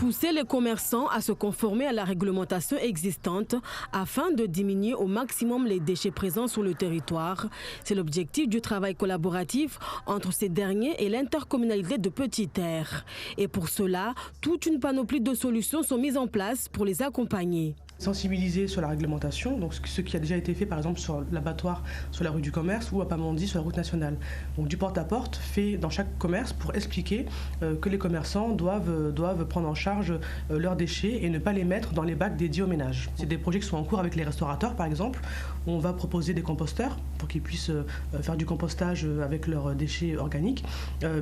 pousser les commerçants à se conformer à la réglementation existante afin de diminuer au maximum les déchets présents sur le territoire. C'est l'objectif du travail collaboratif entre ces derniers et l'intercommunalité de Petite-Terre. Et pour cela, toute une panoplie de solutions sont mises en place pour les accompagner. Sensibiliser sur la réglementation, donc ce qui a déjà été fait par exemple sur l'abattoir sur la rue du Commerce ou à Pamandzi sur la route nationale. Donc du porte-à-porte fait dans chaque commerce pour expliquer que les commerçants doivent prendre en charge leurs déchets et ne pas les mettre dans les bacs dédiés aux ménages. C'est des projets qui sont en cours avec les restaurateurs par exemple, où on va proposer des composteurs pour qu'ils puissent faire du compostage avec leurs déchets organiques,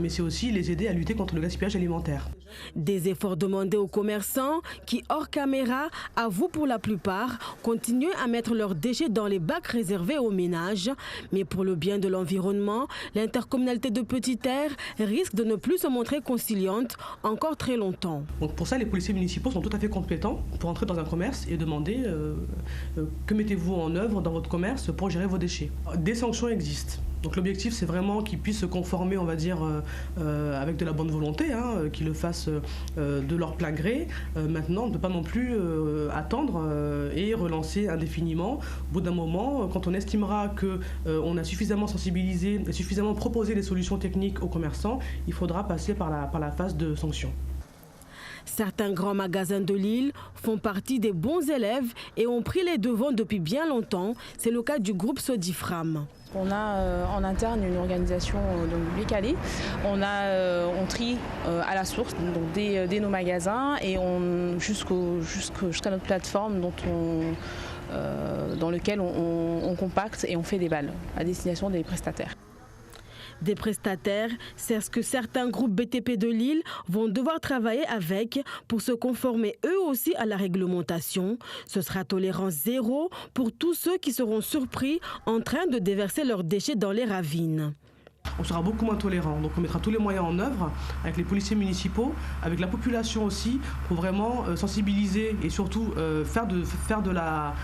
mais c'est aussi les aider à lutter contre le gaspillage alimentaire. Des efforts demandés aux commerçants qui, hors caméra, avouent pour la plupart continuer à mettre leurs déchets dans les bacs réservés aux ménages. Mais pour le bien de l'environnement, l'intercommunalité de Petite-Terre risque de ne plus se montrer conciliante encore très longtemps. Donc pour ça, les policiers municipaux sont tout à fait compétents pour entrer dans un commerce et demander que mettez-vous en œuvre dans votre commerce pour gérer vos déchets. Des sanctions existent. Donc l'objectif, c'est vraiment qu'ils puissent se conformer, on va dire, avec de la bonne volonté, qu'ils le fassent de leur plein gré. Maintenant, on ne peut pas non plus attendre et relancer indéfiniment. Au bout d'un moment, quand on estimera qu'on a suffisamment sensibilisé et suffisamment proposé des solutions techniques aux commerçants, il faudra passer par la phase de sanction. Certains grands magasins de l'île font partie des bons élèves et ont pris les devants depuis bien longtemps. C'est le cas du groupe Sodifram. On a en interne une organisation Bécalé. On trie à la source donc dès nos magasins et jusqu'à notre plateforme dans lequel on compacte et on fait des balles à destination des prestataires. Des prestataires, c'est ce que certains groupes BTP de l'île vont devoir travailler avec pour se conformer eux aussi à la réglementation. Ce sera tolérance zéro pour tous ceux qui seront surpris en train de déverser leurs déchets dans les ravines. On sera beaucoup moins tolérant, donc on mettra tous les moyens en œuvre avec les policiers municipaux, avec la population aussi, pour vraiment sensibiliser et surtout faire de la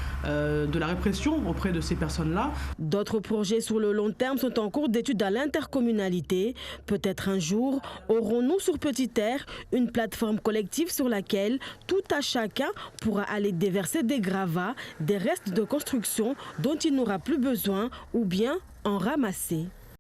répression auprès de ces personnes-là. D'autres projets sur le long terme sont en cours d'étude à l'intercommunalité. Peut-être un jour aurons-nous sur Petite-Terre une plateforme collective sur laquelle tout à chacun pourra aller déverser des gravats, des restes de construction dont il n'aura plus besoin ou bien en ramasser.